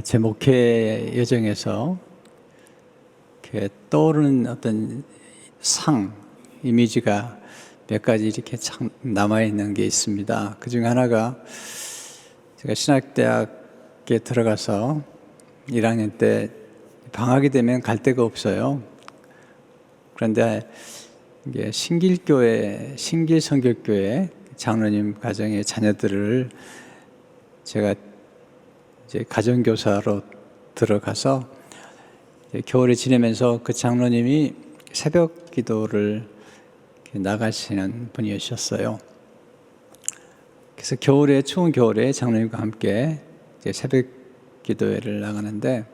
제 목회 여정에서 이렇게 떠오르는 어떤 이미지가 몇 가지 이렇게 참 남아있는 게 있습니다. 그 중에 하나가 제가 신학대학에 들어가서 1학년 때 방학이 되면 갈 데가 없어요. 그런데 이게 신길성결교회 장로님 가정의 자녀들을 제가 이제 가정교사로 들어가서 겨울에 지내면서 그 장로님이 새벽 기도를 나가시는 분이셨어요. 그래서 추운 겨울에 장로님과 함께 이제 새벽 기도회를 나가는데,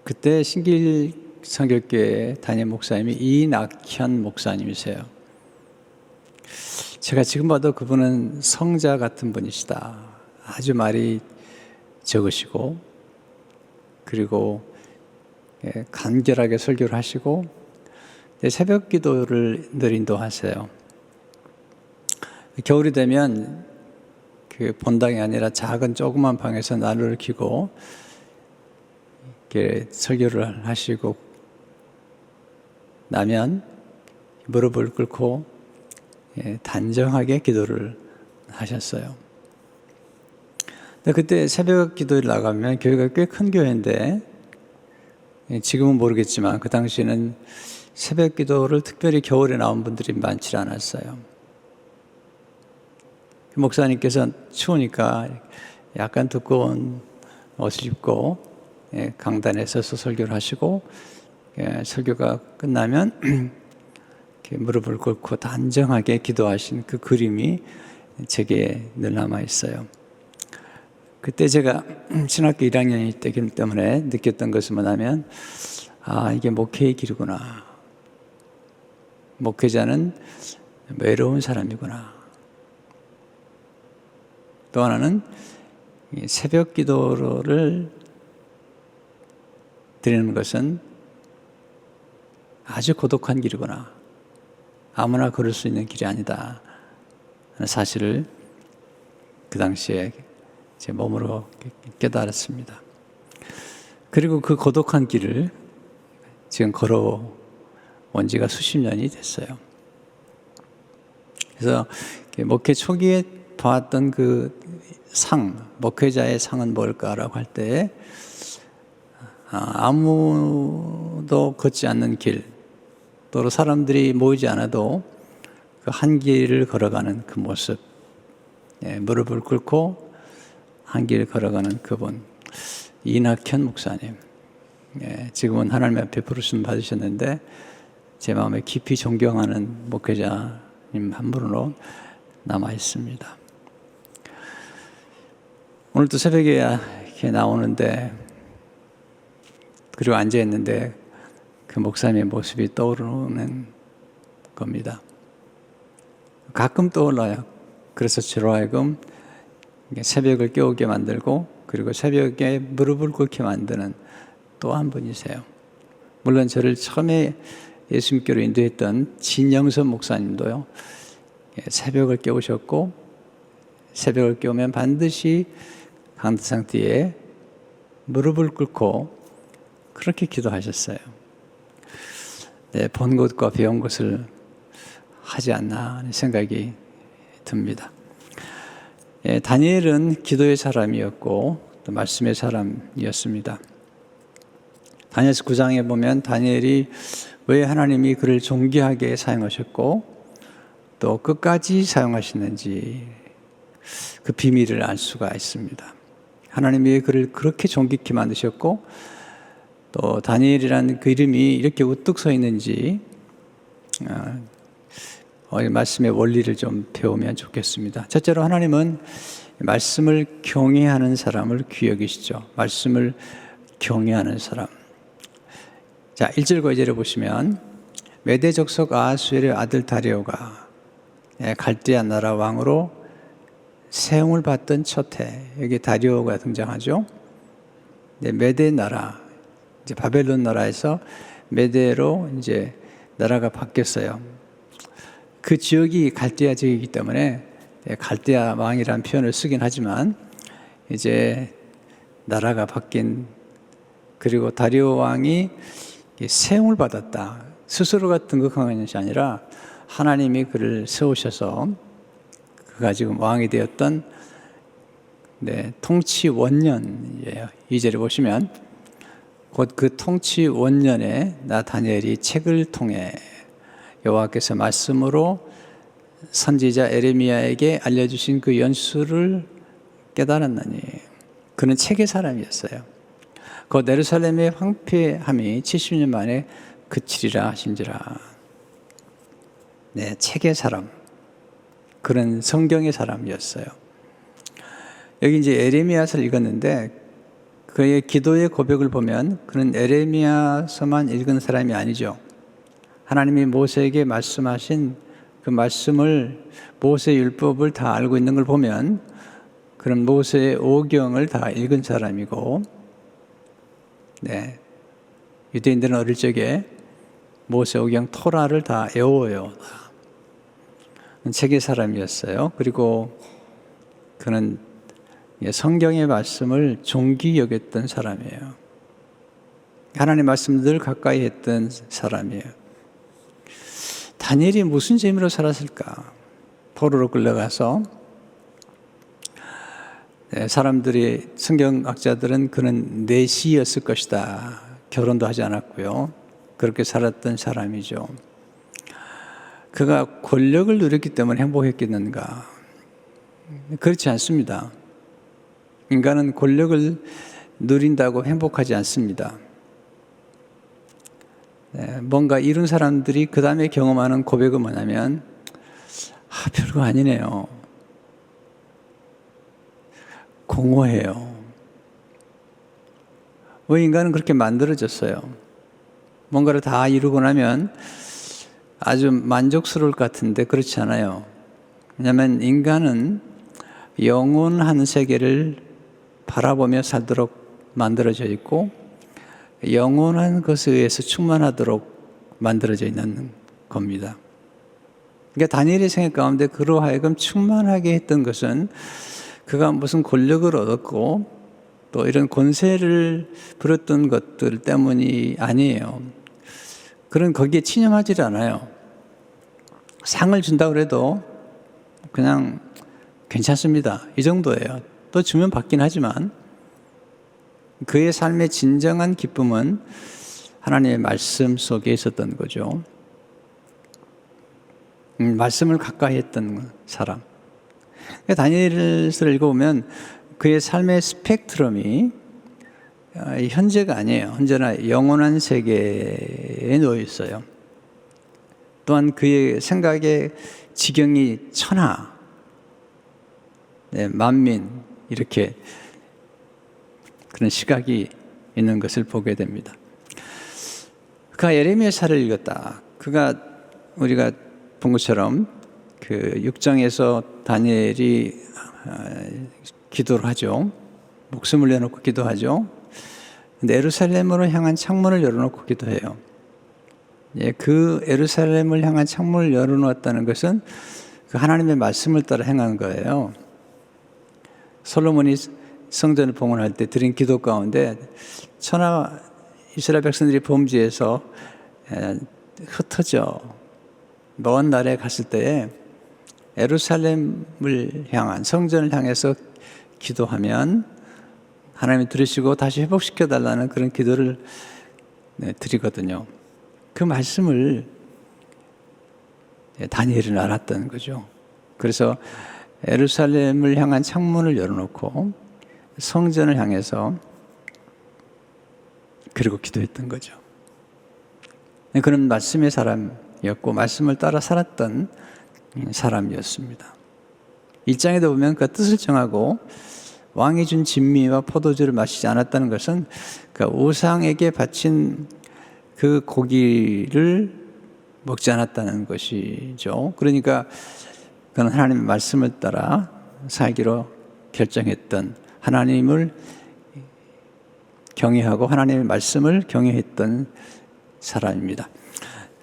그때 신길성결교회 담임 목사님이 이낙현 목사님이세요. 제가 지금 봐도 그분은 성자 같은 분이시다. 아주 말이 적으시고, 그리고 간결하게 설교를 하시고, 새벽 기도를 늘 인도하세요. 겨울이 되면 그 본당이 아니라 작은 조그만 방에서 난로를 켜고 이렇게 설교를 하시고 나면 무릎을 꿇고 단정하게 기도를 하셨어요. 그때 새벽 기도를 나가면 교회가 꽤 큰 교회인데, 지금은 모르겠지만 그 당시에는 새벽 기도를 특별히 겨울에 나온 분들이 많지 않았어요. 목사님께서 추우니까 약간 두꺼운 옷을 입고 강단에 서서 설교를 하시고, 설교가 끝나면 이렇게 무릎을 꿇고 단정하게 기도하신 그 그림이 제게 늘 남아 있어요. 그때 제가 신학교 1학년일 때기 때문에 느꼈던 것은 뭐냐면, 이게 목회의 길이구나. 목회자는 외로운 사람이구나. 또 하나는 새벽 기도를 드리는 것은 아주 고독한 길이구나. 아무나 걸을 수 있는 길이 아니다 하는 사실을 그 당시에 제 몸으로 깨달았습니다. 그리고 그 고독한 길을 지금 걸어온 지가 수십 년이 됐어요. 그래서 목회 초기에 봐왔던 그 목회자의 상은 뭘까라고 할 때, 아무도 걷지 않는 길, 또 사람들이 모이지 않아도 그 한 길을 걸어가는 그 모습, 무릎을 꿇고 한 길 걸어가는 그분, 이낙현 목사님. 지금은 하나님 앞에 부르심 받으셨는데 제 마음에 깊이 존경하는 목회자님 한 분으로 남아 있습니다. 오늘도 새벽에 이렇게 나오는데, 그리고 앉아 있는데 그 목사님의 모습이 떠오르는 겁니다. 가끔 떠올라요. 그래서 저로 하여금 새벽을 깨우게 만들고, 그리고 새벽에 무릎을 꿇게 만드는 또 한 분이세요. 물론 저를 처음에 예수님께로 인도했던 진영선 목사님도요, 새벽을 깨우셨고, 새벽을 깨우면 반드시 강대상 뒤에 무릎을 꿇고 그렇게 기도하셨어요. 본 것과 배운 것을 하지 않나 하는 생각이 듭니다. 다니엘은 기도의 사람이었고 또 말씀의 사람이었습니다. 다니엘서 9장에 보면 다니엘이 왜 하나님이 그를 존귀하게 사용하셨고 또 끝까지 사용하시는지 그 비밀을 알 수가 있습니다. 하나님이 그를 그렇게 존귀케 만드셨고, 또 다니엘이라는 그 이름이 이렇게 우뚝 서 있는지 말씀의 원리를 좀 배우면 좋겠습니다. 첫째로 하나님은 말씀을 경외하는 사람을 귀히 여기시죠. 말씀을 경외하는 사람. 자, 1절과 2절을 보시면, 메대 족속 아하수엘의 아들 다리오가 갈대아 나라 왕으로 세움을 받던 첫 해, 여기 다리오가 등장하죠. 메대 나라, 이제 바벨론 나라에서 메대로 이제 나라가 바뀌었어요. 그 지역이 갈대아 지역이기 때문에 갈대아 왕이라는 표현을 쓰긴 하지만, 이제 나라가 바뀐, 그리고 다리오 왕이 세움을 받았다. 스스로가 등극한 것이 아니라 하나님이 그를 세우셔서 그가 지금 왕이 되었던 통치 원년이에요. 2절에 보시면 곧 그 통치 원년에 나 다니엘이 책을 통해 여호와께서 말씀으로 선지자 에레미야에게 알려주신 그 연수를 깨달았나니 그는 책의 사람이었어요. 곧 예루살렘의 황폐함이 70년 만에 그치리라 하신지라. 책의 사람, 그런 성경의 사람이었어요. 여기 이제 에레미야서를 읽었는데 그의 기도의 고백을 보면 그는 에레미야서만 읽은 사람이 아니죠. 하나님이 모세에게 말씀하신 그 말씀을, 모세의 율법을 다 알고 있는 걸 보면 그런 모세의 오경을 다 읽은 사람이고, 유대인들은 어릴 적에 모세 오경 토라를 다 외워요. 책의 사람이었어요. 그리고 그는 성경의 말씀을 존귀 여겼던 사람이에요. 하나님의 말씀을 늘 가까이 했던 사람이에요. 다니엘이 무슨 재미로 살았을까? 포로로 끌려가서 사람들이, 성경학자들은 그는 내시였을 것이다. 결혼도 하지 않았고요. 그렇게 살았던 사람이죠. 그가 권력을 누렸기 때문에 행복했겠는가? 그렇지 않습니다. 인간은 권력을 누린다고 행복하지 않습니다. 뭔가 이룬 사람들이 그 다음에 경험하는 고백은 뭐냐면 별거 아니네요. 공허해요. 왜 인간은 그렇게 만들어졌어요? 뭔가를 다 이루고 나면 아주 만족스러울 것 같은데 그렇지 않아요. 왜냐하면 인간은 영원한 세계를 바라보며 살도록 만들어져 있고 영원한 것에 의해서 충만하도록 만들어져 있는 겁니다. 그러니까 다니엘의 생각 가운데 그로 하여금 충만하게 했던 것은 그가 무슨 권력을 얻었고 또 이런 권세를 부렸던 것들 때문이 아니에요. 그런 거기에 친념하지 않아요. 상을 준다고 해도 그냥 괜찮습니다. 이 정도예요. 또 주면 받긴 하지만 그의 삶의 진정한 기쁨은 하나님의 말씀 속에 있었던 거죠. 말씀을 가까이 했던 사람. 다니엘서를 읽어보면 그의 삶의 스펙트럼이 현재가 아니에요. 언제나 영원한 세계에 놓여 있어요. 또한 그의 생각의 지경이 천하, 만민, 이렇게 그런 시각이 있는 것을 보게 됩니다. 그가 예레미야서를 읽었다. 그가 우리가 본 것처럼 그 6장에서 다니엘이 기도를 하죠. 목숨을 내놓고 기도하죠. 근데 예루살렘으로 향한 창문을 열어놓고 기도해요. 그 예루살렘을 향한 창문을 열어놓았다는 것은 그 하나님의 말씀을 따라 행한 거예요. 솔로몬이 성전을 봉헌할 때 드린 기도 가운데 천하 이스라엘 백성들이 범죄해서 흩어져 먼 나라에 갔을 때에 예루살렘을 향한 성전을 향해서 기도하면 하나님이 들으시고 다시 회복시켜 달라는 그런 기도를 드리거든요. 그 말씀을 다니엘은 알았던 거죠. 그래서 예루살렘을 향한 창문을 열어놓고 성전을 향해서 그리고 기도했던 거죠. 그런 말씀의 사람이었고 말씀을 따라 살았던 사람이었습니다. 1장에도 보면 그 뜻을 정하고 왕이 준 진미와 포도주를 마시지 않았다는 것은 그 우상에게 바친 그 고기를 먹지 않았다는 것이죠. 그러니까 그는 하나님의 말씀을 따라 살기로 결정했던, 하나님을 경외하고 하나님의 말씀을 경외했던 사람입니다.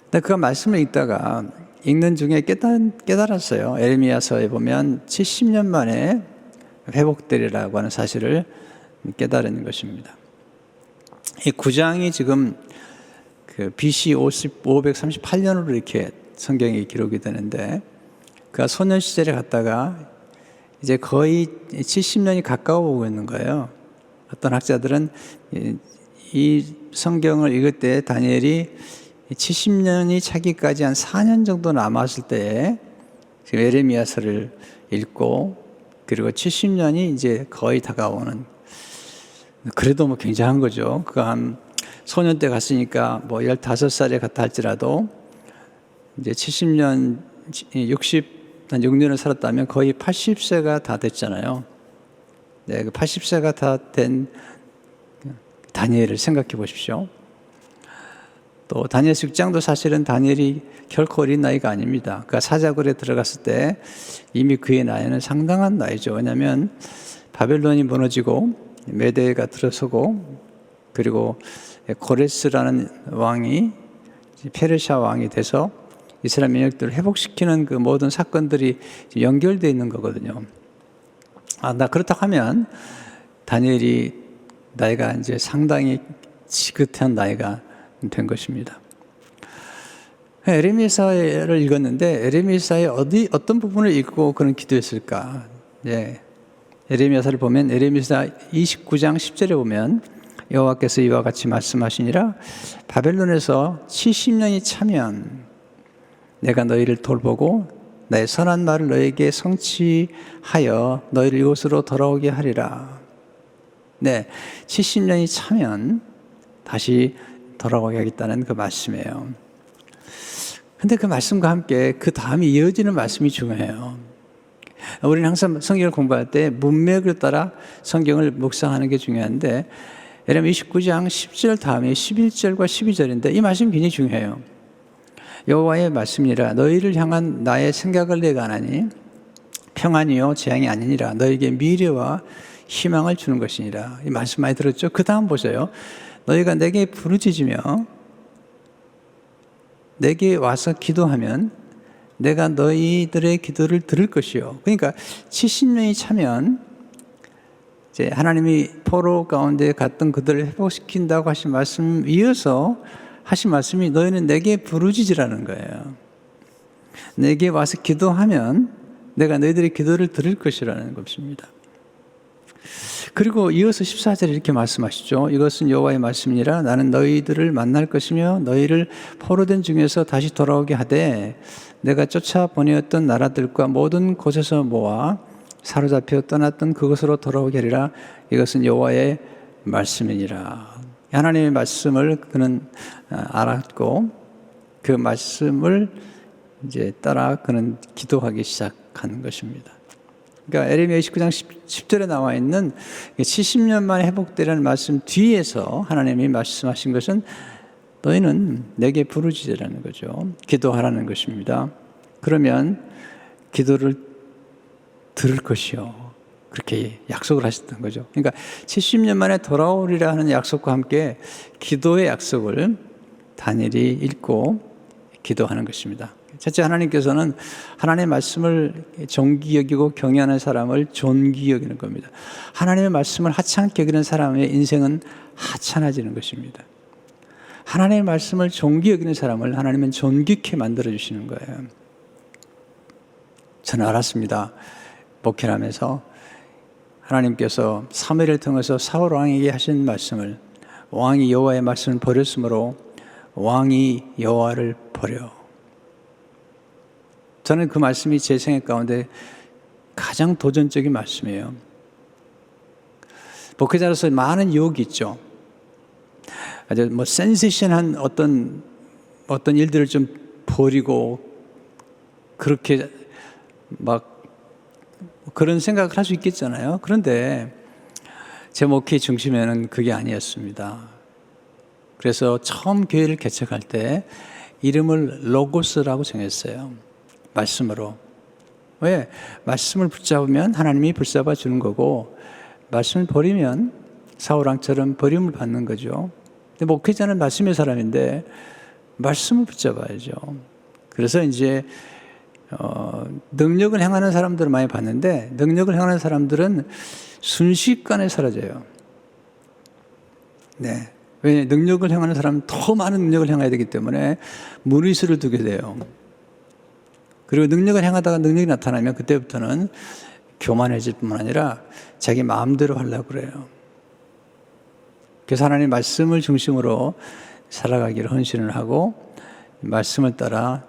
근데 그가 말씀을 읽다가 읽는 중에 깨달았어요. 에레미야서에 보면 70년 만에 회복되리라고 하는 사실을 깨달은 것입니다. 이 9장이 지금 그 BC 538년으로 이렇게 성경에 기록이 되는데, 그가 소년 시절에 갔다가 이제 거의 70년이 가까워 오고 있는 거예요. 어떤 학자들은 이 성경을 읽을 때 다니엘이 70년이 차기까지 한 4년 정도 남았을 때에 지금 에레미야서를 읽고, 그리고 70년이 이제 거의 다가오는, 그래도 뭐 굉장한 거죠. 그가 한 소년 때 갔으니까 뭐 15살에 갔다 할지라도 이제 70년, 6년을 살았다면 거의 80세가 다 됐잖아요. 네, 그 80세가 다 된 다니엘을 생각해 보십시오. 또 다니엘 6장도 사실은 다니엘이 결코 어린 나이가 아닙니다. 그가 사자굴에 들어갔을 때 이미 그의 나이는 상당한 나이죠. 왜냐하면 바벨론이 무너지고 메대가 들어서고, 그리고 고레스라는 왕이 페르시아 왕이 돼서 이스라엘 민족들을 회복시키는 그 모든 사건들이 연결되어 있는 거거든요. 그렇다고 하면 다니엘이 나이가 이제 상당히 지긋한 나이가 된 것입니다. 에레미야서를 읽었는데 에레미야서의 어떤 부분을 읽고 그런 기도했을까? 네. 에레미야서를 보면 에레미야서 29장 10절에 보면 여호와께서 이와 같이 말씀하시니라, 바벨론에서 70년이 차면 내가 너희를 돌보고 나의 선한 말을 너에게 성취하여 너희를 이곳으로 돌아오게 하리라. 네, 70년이 차면 다시 돌아오게 하겠다는 그 말씀이에요. 근데 그 말씀과 함께 그 다음에 이어지는 말씀이 중요해요. 우리는 항상 성경을 공부할 때 문맥을 따라 성경을 묵상하는 게 중요한데, 예레미야 29장 10절 다음에 11절과 12절인데 이 말씀이 굉장히 중요해요. 여호와의 말씀이라, 너희를 향한 나의 생각을 내가 아나니 평안이요 재앙이 아니니라, 너에게 미래와 희망을 주는 것이니라. 이 말씀 많이 들었죠? 그 다음 보세요. 너희가 내게 부르짖으며 내게 와서 기도하면 내가 너희들의 기도를 들을 것이요. 그러니까 70년이 차면 이제 하나님이 포로 가운데 갔던 그들을 회복시킨다고 하신 말씀 이어서 하신 말씀이 너희는 내게 부르짖으라는 거예요. 내게 와서 기도하면 내가 너희들의 기도를 들을 것이라는 것입니다. 그리고 이어서 14절에 이렇게 말씀하시죠. 이것은 여호와의 말씀이니라, 나는 너희들을 만날 것이며 너희를 포로된 중에서 다시 돌아오게 하되 내가 쫓아 보내었던 나라들과 모든 곳에서 모아 사로잡혀 떠났던 그곳으로 돌아오게 하리라. 이것은 여호와의 말씀이니라. 하나님의 말씀을 그는 알았고 그 말씀을 이제 따라 그는 기도하기 시작한 것입니다. 그러니까 에레미야 29장 10절에 나와 있는 70년 만에 회복되라는 말씀 뒤에서 하나님이 말씀하신 것은 너희는 내게 부르짖으라는 거죠. 기도하라는 것입니다. 그러면 기도를 들을 것이요. 그렇게 약속을 하셨던 거죠. 그러니까 70년 만에 돌아오리라 하는 약속과 함께 기도의 약속을 다니엘이 읽고 기도하는 것입니다. 첫째, 하나님께서는 하나님의 말씀을 존귀 여기고 경외하는 사람을 존귀 여기는 겁니다. 하나님의 말씀을 하찮게 여기는 사람의 인생은 하찮아지는 것입니다. 하나님의 말씀을 존귀 여기는 사람을 하나님은 존귀케 만들어주시는 거예요. 저는 알았습니다. 목회를 하면서 하나님께서 사무엘을 통해서 사울 왕에게 하신 말씀을, 왕이 여호와의 말씀을 버렸으므로 왕이 여호와를 버려. 저는 그 말씀이 제 생애 가운데 가장 도전적인 말씀이에요. 목회자로서 많은 유혹이 있죠. 아주 센세이션한 어떤 일들을 좀 버리고 그렇게 그런 생각을 할 수 있겠잖아요. 그런데 제 목회 중심에는 그게 아니었습니다. 그래서 처음 교회를 개척할 때 이름을 로고스라고 정했어요. 말씀으로. 왜? 말씀을 붙잡으면 하나님이 붙잡아 주는 거고, 말씀을 버리면 사울왕처럼 버림을 받는 거죠. 근데 목회자는 말씀의 사람인데 말씀을 붙잡아야죠. 그래서 이제 능력을 행하는 사람들을 많이 봤는데 능력을 행하는 사람들은 순식간에 사라져요. 네. 왜 능력을 행하는 사람은 더 많은 능력을 행해야 되기 때문에 무리수를 두게 돼요. 그리고 능력을 행하다가 능력이 나타나면 그때부터는 교만해질 뿐만 아니라 자기 마음대로 하려고 그래요. 그래서 하나님 말씀을 중심으로 살아가기를 헌신을 하고 말씀을 따라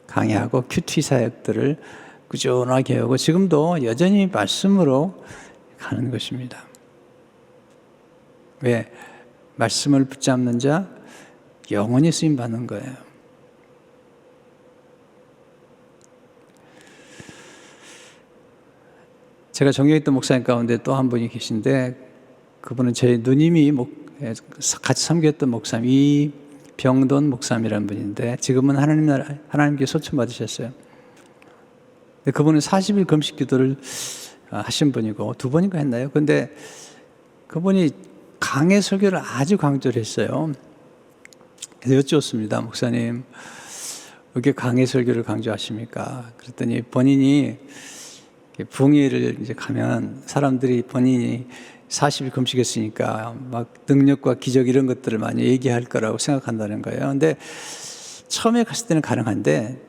강의하고 큐티 사역들을 꾸준하게 하고 지금도 여전히 말씀으로 가는 것입니다. 왜? 말씀을 붙잡는 자 영원히 쓰임 받는 거예요. 제가 존경했던 목사님 가운데 또 한 분이 계신데 그분은 제 누님이 같이 섬겼던 목사님 이병돈 목사님이라는 분인데 지금은 하나님께 소천 받으셨어요. 그분은 40일 금식 기도를 하신 분이고 2번인가 했나요? 근데 그분이 강해 설교를 아주 강조를 했어요. 그래서 여쭈었습니다. 목사님, 왜 이렇게 강해 설교를 강조하십니까? 그랬더니 본인이 붕괴를 이제 가면 사람들이 본인이 40일 금식했으니까 막 능력과 기적 이런 것들을 많이 얘기할 거라고 생각한다는 거예요. 근데 처음에 갔을 때는 가능한데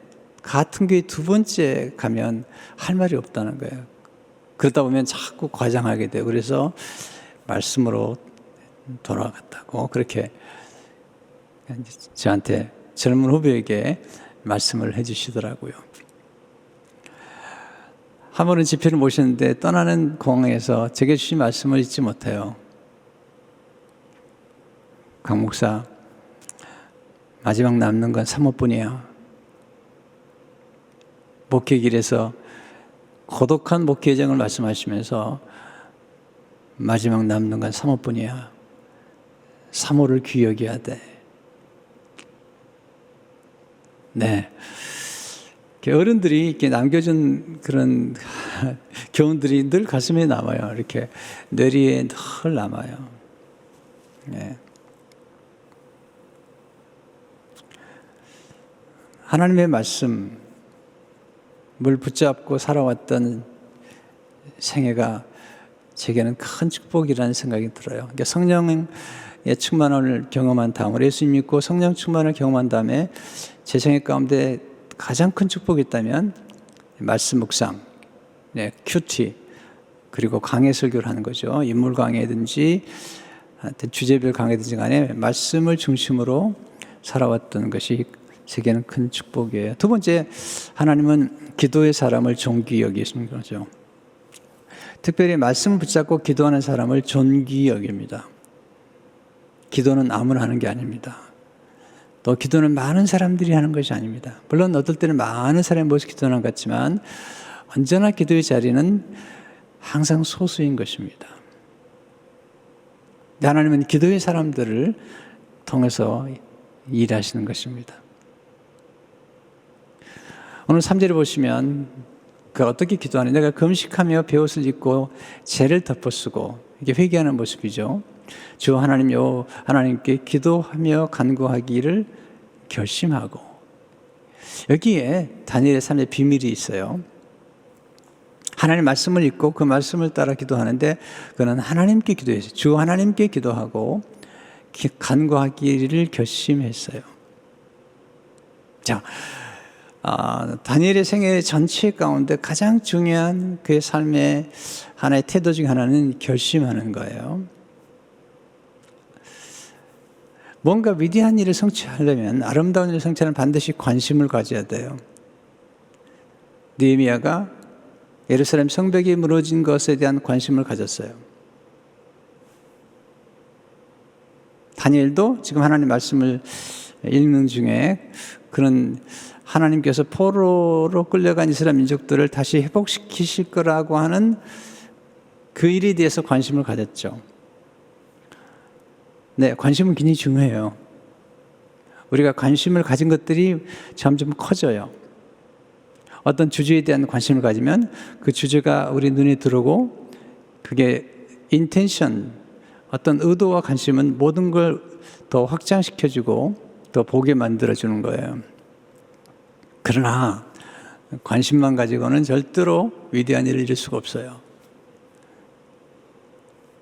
같은 교회 2번째 가면 할 말이 없다는 거예요. 그러다 보면 자꾸 과장하게 돼요. 그래서 말씀으로 돌아갔다고 그렇게 저한테 젊은 후배에게 말씀을 해주시더라고요. 한 번은 집회를 모셨는데 떠나는 공항에서 제게 주신 말씀을 잊지 못해요. 강 목사, 마지막 남는 건 사모뿐이야. 목회길에서 고독한 목회 여정을 말씀하시면서 마지막 남는 건 사모뿐이야. 사모를 귀히 여겨야 돼. 네. 어른들이 이렇게 남겨준 그런 교훈들이 늘 가슴에 남아요. 이렇게 뇌리에 늘 남아요. 네. 하나님의 말씀을 붙잡고 살아왔던 생애가 제게는 큰 축복이라는 생각이 들어요. 그러니까 성령의 충만을 경험한 다음에 예수님 믿고 성령 충만을 경험한 다음에 제 생애 가운데 가장 큰 축복이 있다면 말씀 묵상, 네, 큐티, 그리고 강해 설교를 하는 거죠. 인물 강해든지 주제별 강해든지 간에 말씀을 중심으로 살아왔던 것이 제게는 큰 축복이에요. 2번째, 하나님은 기도의 사람을 존귀히 여기시는 거죠. 특별히 말씀을 붙잡고 기도하는 사람을 존귀히 여깁니다. 기도는 아무나 하는 게 아닙니다. 또 기도는 많은 사람들이 하는 것이 아닙니다. 물론 어떨 때는 많은 사람이 모여서 기도하는 것 같지만 언제나 기도의 자리는 항상 소수인 것입니다. 하나님은 기도의 사람들을 통해서 일하시는 것입니다. 오늘 3절을 보시면 그 어떻게 기도하는 내가 금식하며 베옷을 입고 죄를 덮어쓰고 이게 회개하는 모습이죠. 주 하나님요 하나님께 기도하며 간구하기를 결심하고 여기에 다니엘의 삶의 비밀이 있어요. 하나님 말씀을 읽고 그 말씀을 따라 기도하는데 그는 하나님께 기도했어요. 주 하나님께 기도하고 간구하기를 결심했어요. 자, 다니엘의 생애 전체 가운데 가장 중요한 그의 삶의 하나의 태도 중 하나는 결심하는 거예요. 뭔가 위대한 일을 성취하려면 아름다운 일을 성취하려면 반드시 관심을 가져야 돼요. 느헤미야가 예루살렘 성벽이 무너진 것에 대한 관심을 가졌어요. 다니엘도 지금 하나님 말씀을 읽는 중에 그런 하나님께서 포로로 끌려간 이스라엘 민족들을 다시 회복시키실 거라고 하는 그 일에 대해서 관심을 가졌죠. 네, 관심은 굉장히 중요해요. 우리가 관심을 가진 것들이 점점 커져요. 어떤 주제에 대한 관심을 가지면 그 주제가 우리 눈에 들어오고 그게 인텐션, 어떤 의도와 관심은 모든 걸 더 확장시켜주고 더 보게 만들어주는 거예요. 그러나 관심만 가지고는 절대로 위대한 일을 이룰 수가 없어요.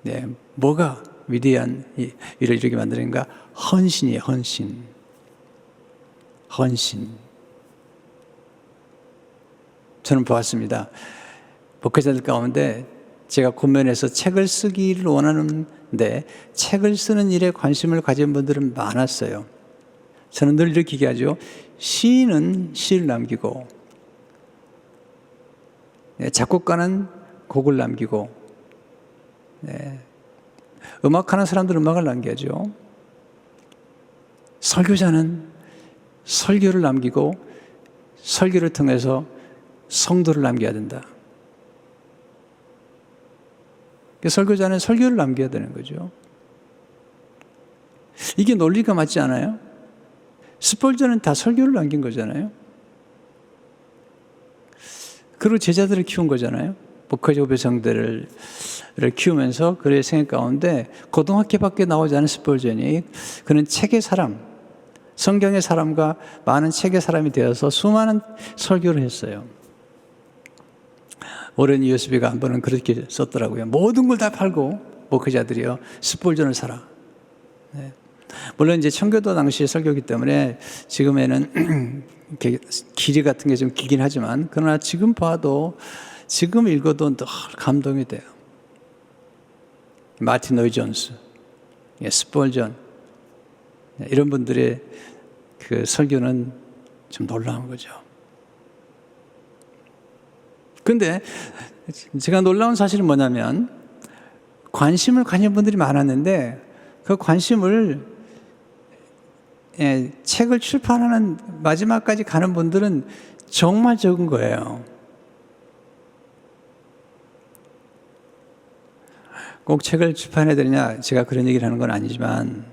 네, 뭐가 위대한 일을 이루게 만드는가? 헌신이에요, 헌신. 헌신. 저는 보았습니다. 목회자들 가운데 제가 권면해서 책을 쓰기를 원하는데 책을 쓰는 일에 관심을 가진 분들은 많았어요. 저는 늘 이렇게 얘기하죠. 시인은 시를 남기고, 작곡가는 곡을 남기고, 음악하는 사람들은 음악을 남겨야죠. 설교자는 설교를 남기고 설교를 통해서 성도를 남겨야 된다. 설교자는 설교를 남겨야 되는 거죠. 이게 논리가 맞지 않아요? 스폴전은 다 설교를 남긴 거잖아요. 그리고 제자들을 키운 거잖아요. 목회자 후배생들을 키우면서 그의 생애 가운데 고등학교밖에 나오지 않은 스폴전이 그는 책의 사람, 성경의 사람과 많은 책의 사람이 되어서 수많은 설교를 했어요. 오랜 USB가 한 번은 그렇게 썼더라고요. 모든 걸 다 팔고 목회자들이요, 스폴전을 사라. 네. 물론 이제 청교도 당시 설교이기 때문에 지금에는 이렇게 길이 같은 게 좀 길긴 하지만, 그러나 지금 봐도, 지금 읽어도 늘 감동이 돼요. 마틴 노이 존스, 스폴전, 이런 분들의 그 설교는 좀 놀라운 거죠. 근데 제가 놀라운 사실은 뭐냐면, 관심을 가진 분들이 많았는데 그 관심을 책을 출판하는 마지막까지 가는 분들은 정말 적은 거예요. 꼭 책을 출판해야 되느냐, 제가 그런 얘기를 하는 건 아니지만,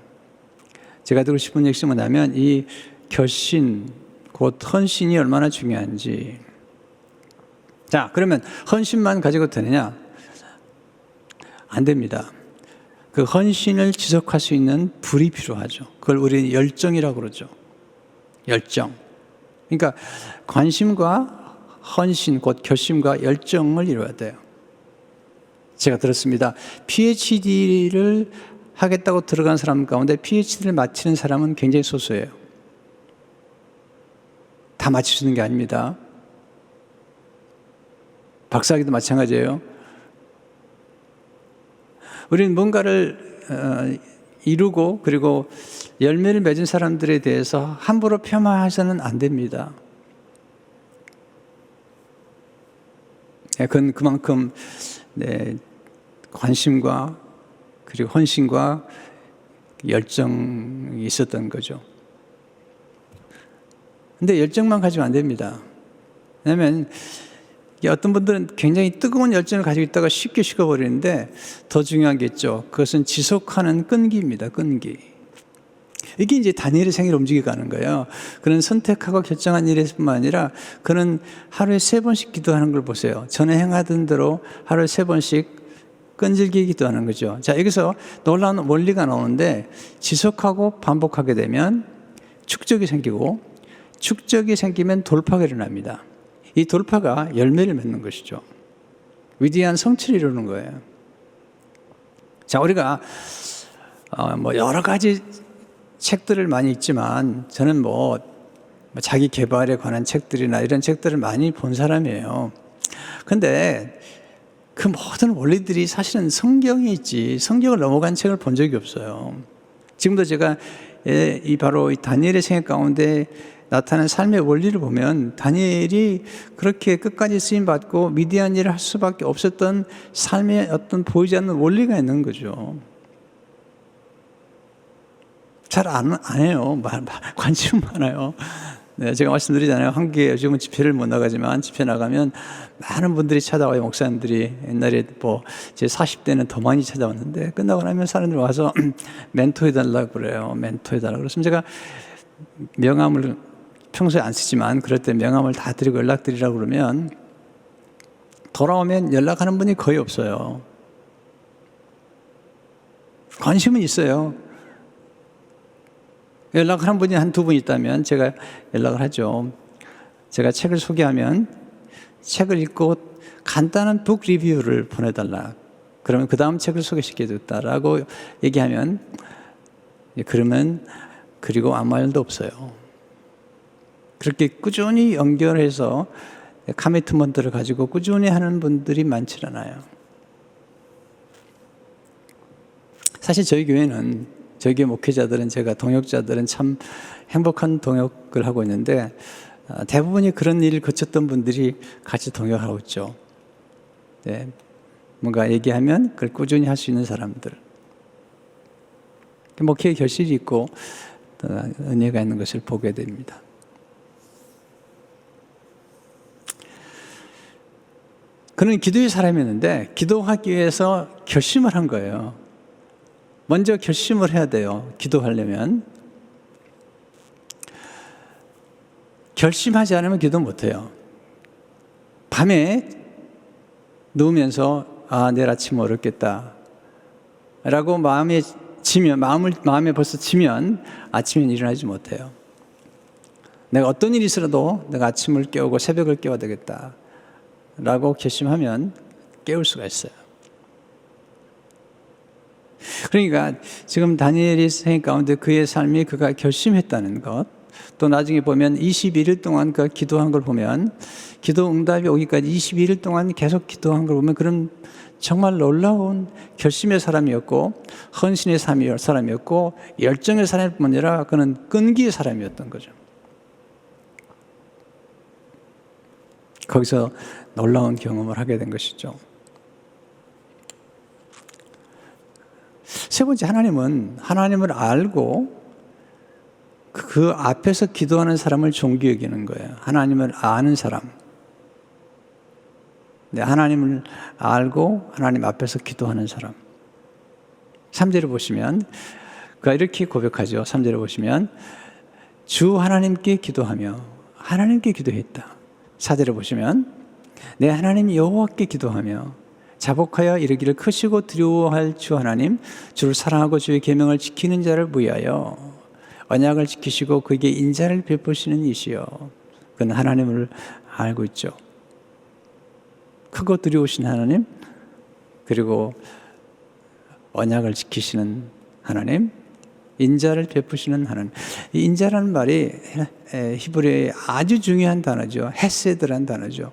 제가 듣고 싶은 얘기가 뭐냐면, 이 결신, 곧 헌신이 얼마나 중요한지. 자, 그러면 헌신만 가지고 되느냐? 안 됩니다. 그 헌신을 지속할 수 있는 불이 필요하죠. 그걸 우리는 열정이라고 그러죠. 열정. 그러니까 관심과 헌신, 곧 결심과 열정을 이루어야 돼요. 제가 들었습니다. PhD를 하겠다고 들어간 사람 가운데 PhD를 마치는 사람은 굉장히 소수예요. 다 마칠 수 있는 게 아닙니다. 박사학위도 마찬가지예요. 우리는 뭔가를 이루고 그리고 열매를 맺은 사람들에 대해서 함부로 폄하해서는 안 됩니다. 그건 그만큼 관심과 그리고 헌신과 열정이 있었던 거죠. 근데 열정만 가지고 안 됩니다. 왜냐하면 어떤 분들은 굉장히 뜨거운 열정을 가지고 있다가 쉽게 식어버리는데, 더 중요한 게 있죠. 그것은 지속하는 끈기입니다. 끈기. 이게 이제 다니엘의 생애를 움직여 가는 거예요. 그는 선택하고 결정한 일뿐만 아니라 그는 하루에 3번씩 기도하는 걸 보세요. 전에 행하던 대로 하루에 3번씩 끈질기게 기도하는 거죠. 자, 여기서 놀라운 원리가 나오는데, 지속하고 반복하게 되면 축적이 생기고, 축적이 생기면 돌파가 일어납니다. 이 돌파가 열매를 맺는 것이죠. 위대한 성취를 이루는 거예요. 자, 우리가 여러 가지 책들을 많이 읽지만, 저는 자기 개발에 관한 책들이나 이런 책들을 많이 본 사람이에요. 근데 그 모든 원리들이 사실은 성경에 있지, 성경을 넘어간 책을 본 적이 없어요. 지금도 제가 바로 이 다니엘의 생애 가운데 나타난 삶의 원리를 보면, 다니엘이 그렇게 끝까지 쓰임받고 위대한 일을 할 수밖에 없었던 삶의 어떤 보이지 않는 원리가 있는 거죠. 잘 안 해요. 관심 많아요. 네, 제가 말씀드리잖아요. 한국에 요즘은 집회를 못 나가지만, 집회 나가면 많은 분들이 찾아와요. 목사님들이. 옛날에 제 40대는 더 많이 찾아왔는데, 끝나고 나면 사람들이 와서 멘토해달라고 그래요. 멘토해달라고. 그래서 제가 명함을 평소에 안 쓰지만, 그럴 때 명함을 다 드리고 연락드리라고 그러면, 돌아오면 연락하는 분이 거의 없어요. 관심은 있어요. 연락하는 분이 한 2분 있다면 제가 연락을 하죠. 제가 책을 소개하면 책을 읽고 간단한 북 리뷰를 보내달라 그러면 그 다음 책을 소개시켜줬다라고 얘기하면, 그러면 그리고 아무 말도 없어요. 그렇게 꾸준히 연결해서 커미트먼트를 가지고 꾸준히 하는 분들이 많지 않아요. 사실 저희 교회는, 저희 교회 목회자들은, 제가 동역자들은 참 행복한 동역을 하고 있는데, 대부분이 그런 일을 거쳤던 분들이 같이 동역하고 있죠. 네. 뭔가 얘기하면 그걸 꾸준히 할 수 있는 사람들. 목회의 결실이 있고 은혜가 있는 것을 보게 됩니다. 그는 기도의 사람이었는데 기도하기 위해서 결심을 한 거예요. 먼저 결심을 해야 돼요. 기도하려면. 결심하지 않으면 기도 못해요. 밤에 누우면서 내일 아침 어렵겠다 라고 마음에 벌써 치면 아침에 일어나지 못해요. 내가 어떤 일이 있어도 내가 아침을 깨우고 새벽을 깨워야 되겠다 라고 결심하면 깨울 수가 있어요. 그러니까 지금 다니엘이 생 가운데 그의 삶이 그가 결심했다는 것, 또 나중에 보면 21일 동안 그가 기도한 걸 보면, 기도 응답이 오기까지 21일 동안 계속 기도한 걸 보면 그런 정말 놀라운 결심의 사람이었고, 헌신의 사람이었고, 열정의 사람뿐만 아니라 그는 끈기의 사람이었던 거죠. 거기서 놀라운 경험을 하게 된 것이죠. 세 번째, 하나님을 알고 그 앞에서 기도하는 사람을 존귀 여기는 거예요. 하나님을 아는 사람. 네, 하나님을 알고 하나님 앞에서 기도하는 사람. 3절을 보시면 그가 이렇게 고백하죠. 3절을 보시면 주 하나님께 기도하며 하나님께 기도했다. 4절을 보시면 내 하나님 여호와께 기도하며 자복하여 이르기를 크시고 두려워할 주 하나님, 주를 사랑하고 주의 계명을 지키는 자를 위하여 언약을 지키시고 그에게 인자를 베푸시는 이시여. 그는 하나님을 알고 있죠. 크고 두려우신 하나님, 그리고 언약을 지키시는 하나님, 인자를 베푸시는 하나님. 이 인자라는 말이 히브리어의 아주 중요한 단어죠. 헤세드라는 단어죠.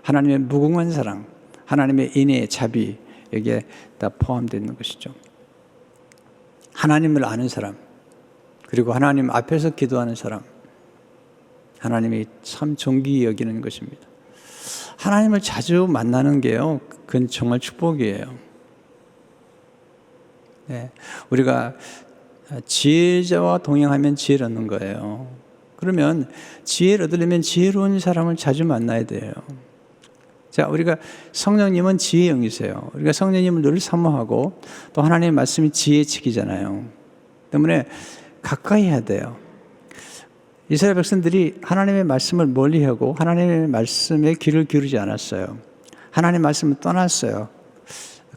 하나님의 무궁한 사랑, 하나님의 인애, 자비, 여기에 다 포함되어 있는 것이죠. 하나님을 아는 사람, 그리고 하나님 앞에서 기도하는 사람, 하나님이 참 존귀히 여기는 것입니다. 하나님을 자주 만나는 게요, 그건 정말 축복이에요. 네, 우리가 지혜자와 동행하면 지혜를 얻는 거예요. 그러면 지혜를 얻으려면 지혜로운 사람을 자주 만나야 돼요. 자, 우리가 성령님은 지혜의 영이세요. 우리가 성령님을 늘 사모하고 또 하나님의 말씀이 지혜의 책이잖아요. 때문에 가까이 해야 돼요. 이스라엘 백성들이 하나님의 말씀을 멀리하고 하나님의 말씀에 귀를 기울이지 않았어요. 하나님의 말씀을 떠났어요.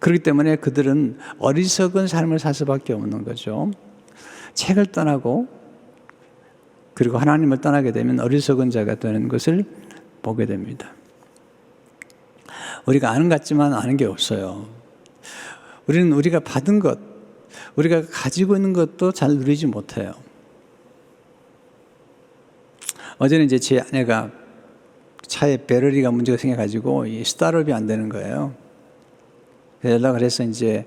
그렇기 때문에 그들은 어리석은 삶을 살 수밖에 없는 거죠. 책을 떠나고 그리고 하나님을 떠나게 되면 어리석은 자가 되는 것을 보게 됩니다. 우리가 아는 것 같지만 아는 게 없어요. 우리는 우리가 받은 것, 우리가 가지고 있는 것도 잘 누리지 못해요. 어제는 이제 제 아내가 차에 배터리가 문제가 생겨가지고 이 스타트업이 안 되는 거예요. 연락을 해서 이제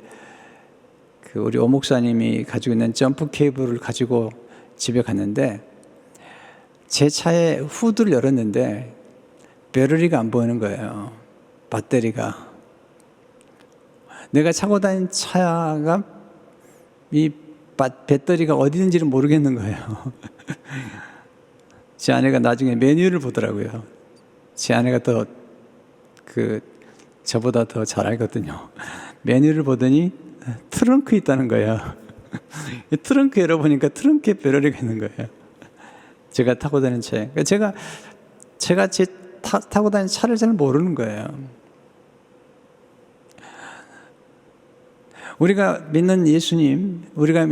우리 오 목사님이 가지고 있는 점프 케이블을 가지고 집에 갔는데 제 차의 후드를 열었는데 배터리가 안 보이는 거예요. 배터리가. 내가 타고 다닌 차가 이 배터리가 어디 있는지를 모르겠는 거예요. 제 아내가 나중에 메뉴를 보더라고요. 제 아내가 저보다 더 잘 알거든요. 메뉴를 보더니 트렁크에 있다는 거예요. 트렁크 열어보니까 트렁크에 배터리가 있는 거예요. 제가 타고 다니는 차에. 그러니까 제가 타고 다니는 차를 잘 모르는 거예요. 우리가 믿는 예수님, 우리가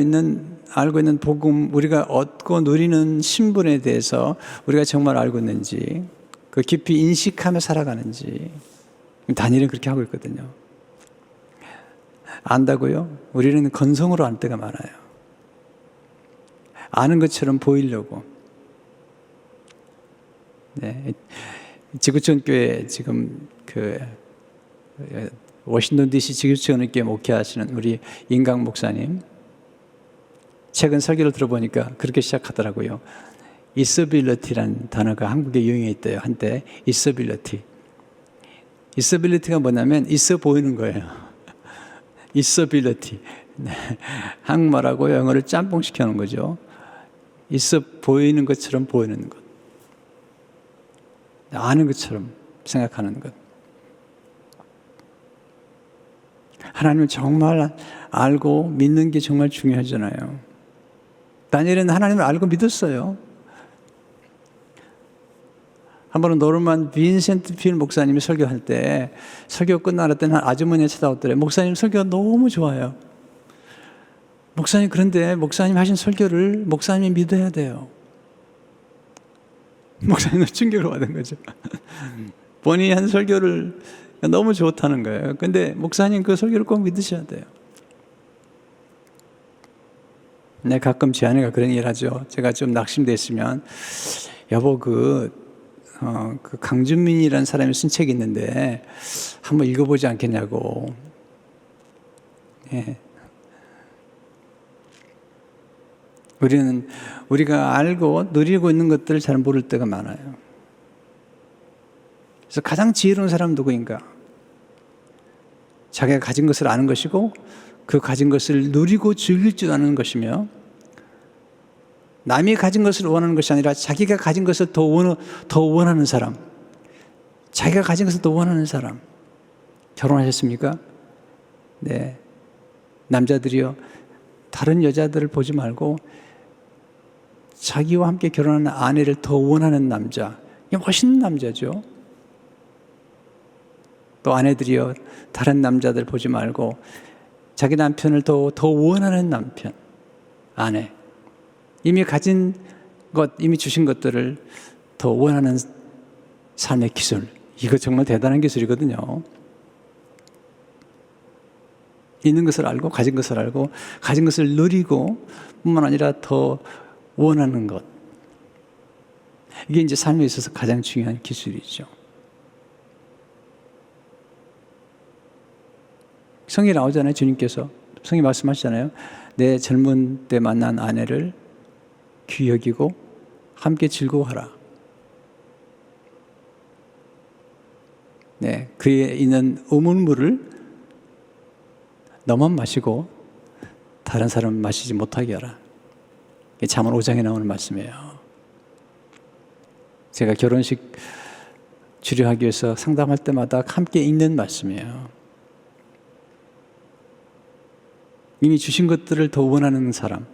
알고 있는 복음, 우리가 얻고 누리는 신분에 대해서 우리가 정말 알고 있는지, 그 깊이 인식하며 살아가는지, 다니엘은 그렇게 하고 있거든요. 안다고요? 우리는 건성으로 알 때가 많아요. 아는 것처럼 보이려고. 네. 지구촌 교회 지금 워싱턴 DC 지구촌 교회 목회하시는 우리 인강 목사님, 최근 설교를 들어보니까 그렇게 시작하더라고요. 있어빌리티라는 단어가 한국에 유행해 있대요. 한때 있어빌리티. 있어빌리티가 뭐냐면 있어 보이는 거예요. 있어빌리티. 네. 한국말하고 영어를 짬뽕 시켜놓은 거죠. 있어 보이는 것처럼 보이는 것. 아는 것처럼 생각하는 것. 하나님을 정말 알고 믿는 게 정말 중요하잖아요. 다니엘은 하나님을 알고 믿었어요. 한 번은 노르만 빈센트 필 목사님이 설교할 때, 설교 끝나는 때는 한 아주머니가 찾아왔더래요. 목사님 설교가 너무 좋아요. 목사님, 그런데 목사님 하신 설교를 목사님이 믿어야 돼요. 목사님은 충격을 받은 거죠. 본인이 한 설교를 너무 좋다는 거예요. 근데 목사님 그 설교를 꼭 믿으셔야 돼요. 네, 가끔 제 아내가 그런 얘기를 하죠. 제가 좀 낙심돼 있으면, 여보, 그 강준민이라는 사람이 쓴 책이 있는데 한번 읽어보지 않겠냐고. 예. 우리가 알고 누리고 있는 것들을 잘 모를 때가 많아요. 그래서 가장 지혜로운 사람은 누구인가? 자기가 가진 것을 아는 것이고, 그 가진 것을 누리고 즐길 줄 아는 것이며, 남이 가진 것을 원하는 것이 아니라 자기가 가진 것을 더 원하는 사람, 자기가 가진 것을 더 원하는 사람. 결혼하셨습니까? 네. 남자들이요, 다른 여자들을 보지 말고 자기와 함께 결혼하는 아내를 더 원하는 남자, 이게 멋있는 남자죠. 또 아내들이요, 다른 남자들 보지 말고 자기 남편을 더 원하는 남편, 아내, 이미 가진 것, 이미 주신 것들을 더 원하는 삶의 기술. 이거 정말 대단한 기술이거든요. 있는 것을 알고, 가진 것을 알고, 가진 것을 누리고 뿐만 아니라 더 원하는 것. 이게 이제 삶에 있어서 가장 중요한 기술이죠. 성경에 나오잖아요. 주님께서 성경에 말씀하시잖아요. 내 젊은 때 만난 아내를 귀히 여기고 함께 즐거워하라. 네, 그에 있는 우물물을 너만 마시고 다른 사람은 마시지 못하게 하라. 이게 잠언 5장에 나오는 말씀이에요. 제가 결혼식 주례하기 위해서 상담할 때마다 함께 읽는 말씀이에요. 이미 주신 것들을 더 원하는 사람,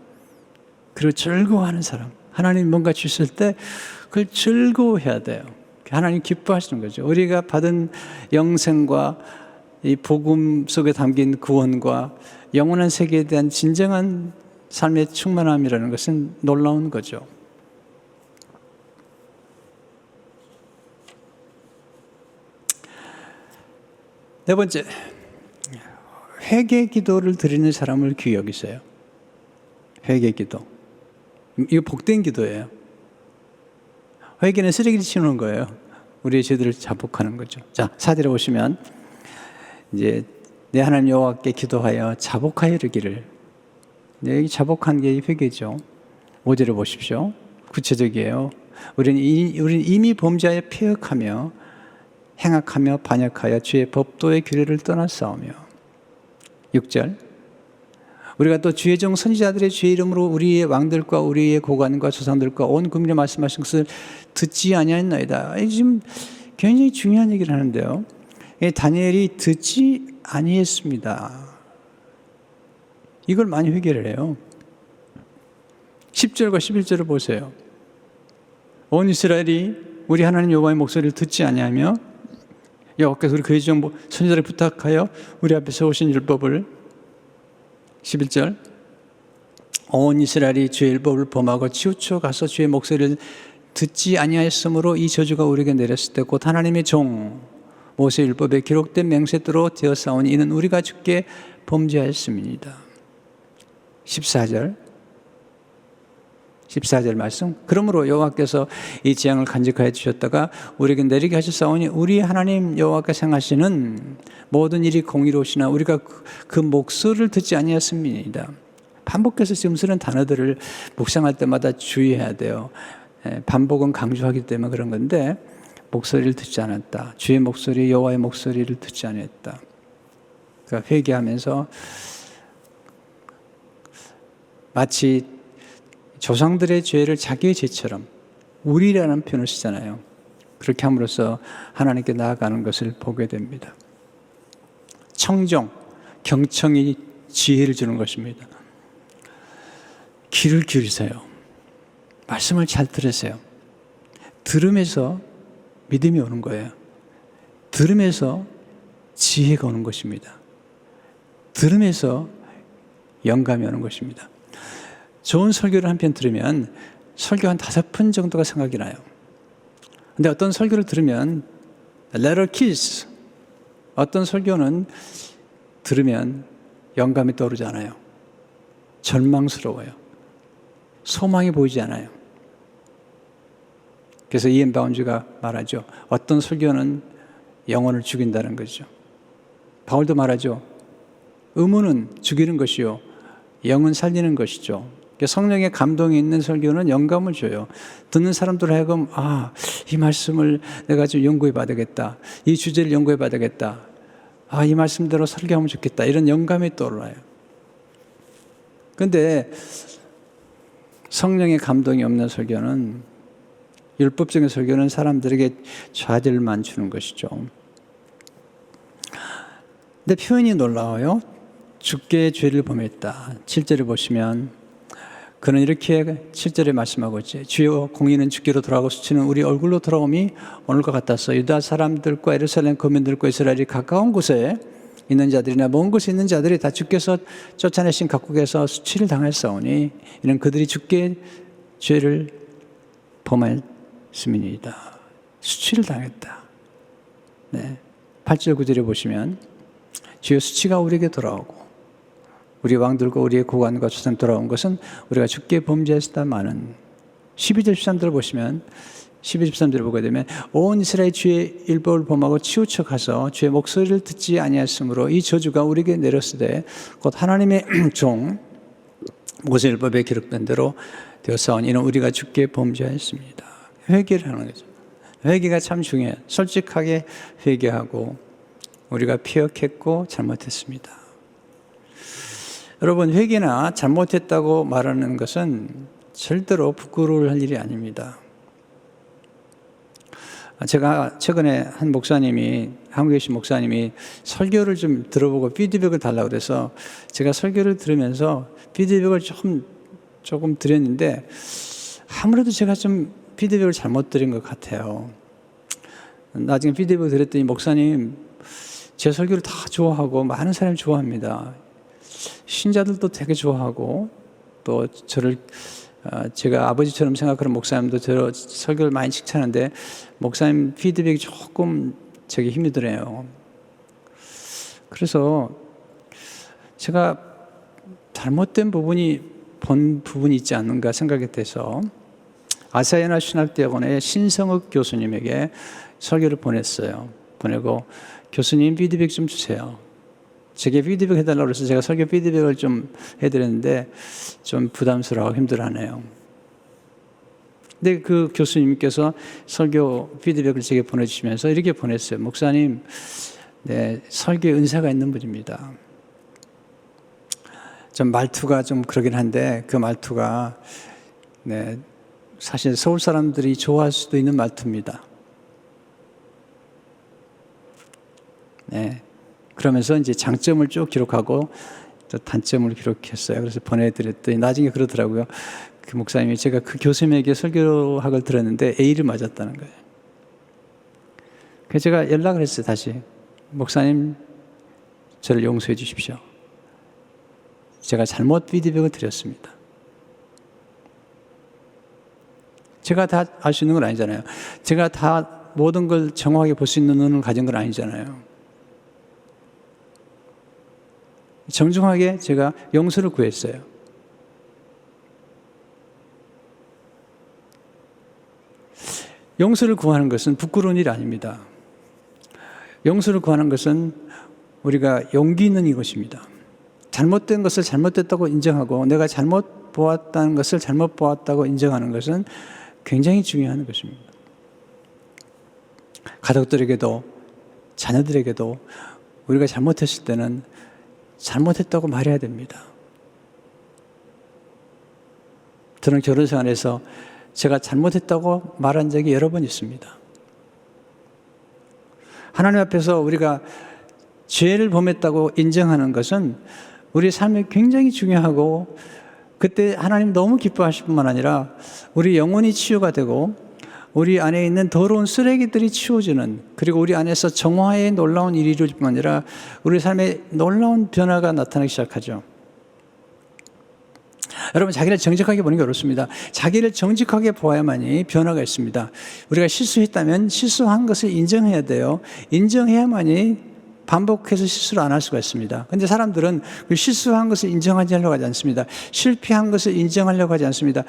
그리고 즐거워하는 사람. 하나님 뭔가 주실 때 그걸 즐거워해야 돼요. 하나님 기뻐하시는 거죠. 우리가 받은 영생과 이 복음 속에 담긴 구원과 영원한 세계에 대한 진정한 삶의 충만함이라는 것은 놀라운 거죠. 네 번째, 회개 기도를 드리는 사람을 귀히 여기세요. 회개 기도. 이거 복된 기도예요. 회개는 쓰레기를 치우는 거예요. 우리의 죄들을 자복하는 거죠. 자, 4절에 보시면 이제 내 하나님 여호와께 기도하여 자복하여 이르기를. 네, 여기 자복한 게 회개죠. 5절에 보십시오. 구체적이에요. 우리는 이미 범죄하여 패역하며 행악하며 반역하여 주의 법도의 규례를 떠났사오며. 6절, 우리가 또 주의 종 선지자들의 주의 이름으로 우리의 왕들과 우리의 고관과 조상들과 온 국민에 말씀하신 것을 듣지 아니하였나이다. 지금 굉장히 중요한 얘기를 하는데요. 다니엘이 듣지 아니했습니다. 이걸 많이 회개를 해요. 10절과 11절을 보세요. 온 이스라엘이 우리 하나님 여호와의 목소리를 듣지 아니하며 여호와께서 우리 그의 종 선지자를 부탁하여 우리 앞에서 오신 율법을. 11절, 온 이스라엘이 주의 율법을 범하고 치우쳐 가서 주의 목소리를 듣지 아니하였으므로 이 저주가 우리에게 내렸을 때 곧 하나님의 종 모세의 율법에 기록된 맹세대로 되었사오니 이는 우리가 주께 범죄하였습니다. 14절 말씀. 그러므로 여호와께서 이 재앙을 간직하여 주셨다가 우리에게 내리게 하셨사오니 우리 하나님 여호와께서 행하시는 모든 일이 공의로우시나 우리가 그 목소리를 듣지 아니하였습니다. 반복해서 지금 쓰는 단어들을 묵상할 때마다 주의해야 돼요. 반복은 강조하기 때문에 그런 건데, 목소리를 듣지 않았다. 주의 목소리, 여호와의 목소리를 듣지 않았다. 그러니까 회개하면서 마치 조상들의 죄를 자기의 죄처럼 우리라는 표현을 쓰잖아요. 그렇게 함으로써 하나님께 나아가는 것을 보게 됩니다. 청정, 경청이 지혜를 주는 것입니다. 귀를 기울이세요. 말씀을 잘 들으세요. 들음에서 믿음이 오는 거예요. 들음에서 지혜가 오는 것입니다. 들음에서 영감이 오는 것입니다. 좋은 설교를 한 편 들으면 설교 한 5편 정도가 생각이 나요. 근데 어떤 설교를 들으면 letter kiss, 어떤 설교는 들으면 영감이 떠오르지 않아요. 절망스러워요. 소망이 보이지 않아요. 그래서 이엔 바운즈가 말하죠. 어떤 설교는 영혼을 죽인다는 거죠. 바울도 말하죠. 의문은 죽이는 것이요, 영은 살리는 것이죠. 성령의 감동이 있는 설교는 영감을 줘요. 듣는 사람들 하여금 이 말씀을 내가 좀 연구해 봐야 되겠다. 이 주제를 연구해 봐야 되겠다. 이 말씀대로 설교하면 좋겠다. 이런 영감이 떠올라요. 그런데 성령의 감동이 없는 설교는, 율법적인 설교는 사람들에게 좌절만 주는 것이죠. 근데 표현이 놀라워요. 주께 죄를 범했다. 7절을 보시면 그는 이렇게 7절에 말씀하고 있지. 주여 공의는 주께로 돌아가고 수치는 우리 얼굴로 돌아옴이 오늘과 같았어. 유다 사람들과 예루살렘 거민들과 이스라엘이 가까운 곳에 있는 자들이나 먼 곳에 있는 자들이 다 주께서 쫓아내신 각국에서 수치를 당했사오니 이는 그들이 주께 죄를 범했음이니이다. 수치를 당했다. 네. 8절 9절에 보시면 주여 수치가 우리에게 돌아오고 우리 왕들과 우리의 고관과 조상 돌아온 것은 우리가 주께 범죄했다마는. 12절 13절을 보시면 12, 13절을 보게 되면 온 이스라엘 주의 율법을 범하고 치우쳐 가서 주의 목소리를 듣지 아니하였으므로 이 저주가 우리에게 내렸으되 곧 하나님의 종 모세 율법에 기록된 대로 되었사오니 이는 우리가 주께 범죄하였습니다. 회개를 하는 거죠. 회개가 참 중요해요. 솔직하게 회개하고 우리가 피역했고 잘못했습니다. 여러분, 회개나 잘못했다고 말하는 것은 절대로 부끄러울 할 일이 아닙니다. 제가 최근에 한 목사님이, 한국에 계신 목사님이 설교를 좀 들어보고 피드백을 달라고 그래서 제가 설교를 들으면서 피드백을 조금 드렸는데 아무래도 제가 좀 피드백을 잘못 드린 것 같아요. 나중에 피드백을 드렸더니 목사님, 제 설교를 다 좋아하고 많은 사람이 좋아합니다. 신자들도 되게 좋아하고 또 저를 제가 아버지처럼 생각하는 목사님도 저 설교를 많이 칭찬하는데 목사님 피드백이 조금 제게 힘이 드네요. 그래서 제가 잘못된 부분이 있지 않는가 생각이 돼서 아사야나 신학대학원의 신성욱 교수님에게 설교를 보냈어요. 보내고 교수님 피드백 좀 주세요. 제게 피드백 해달라고 해서 제가 설교 피드백을 좀 해드렸는데 좀 부담스러워하고 힘들어하네요. 근데 그 교수님께서 설교 피드백을 제게 보내주시면서 이렇게 보냈어요. 목사님, 네, 설교에 은사가 있는 분입니다. 좀 말투가 좀 그러긴 한데 그 말투가 네, 사실 서울 사람들이 좋아할 수도 있는 말투입니다. 네. 그러면서 이제 장점을 쭉 기록하고 또 단점을 기록했어요. 그래서 보내드렸더니 나중에 그러더라고요. 그 목사님이 제가 그 교수님에게 설교학을 들었는데 A를 맞았다는 거예요. 그래서 제가 연락을 했어요. 다시. 목사님, 저를 용서해 주십시오. 제가 잘못 피드백을 드렸습니다. 제가 다 알 수 있는 건 아니잖아요. 제가 다 모든 걸 정확하게 볼 수 있는 눈을 가진 건 아니잖아요. 정중하게 제가 용서를 구했어요. 용서를 구하는 것은 부끄러운 일이 아닙니다. 용서를 구하는 것은 우리가 용기 있는 이것입니다. 잘못된 것을 잘못됐다고 인정하고 내가 잘못 보았다는 것을 잘못 보았다고 인정하는 것은 굉장히 중요한 것입니다. 가족들에게도 자녀들에게도 우리가 잘못했을 때는 잘못했다고 말해야 됩니다. 저는 결혼 생활에서 제가 잘못했다고 말한 적이 여러 번 있습니다. 하나님 앞에서 우리가 죄를 범했다고 인정하는 것은 우리 삶에 굉장히 중요하고 그때 하나님 너무 기뻐하실 뿐만 아니라 우리 영혼이 치유가 되고 우리 안에 있는 더러운 쓰레기들이 치워지는 그리고 우리 안에서 정화의 놀라운 일이 이루어질 뿐만 아니라 우리 삶에 놀라운 변화가 나타나기 시작하죠. 여러분 자기를 정직하게 보는 게 어렵습니다. 자기를 정직하게 보아야만이 변화가 있습니다. 우리가 실수했다면 실수한 것을 인정해야 돼요. 인정해야만이 반복해서 실수를 안 할 수가 있습니다. 그런데 사람들은 그 실수한 것을 인정하려고 하지 않습니다. 실패한 것을 인정하려고 하지 않습니다.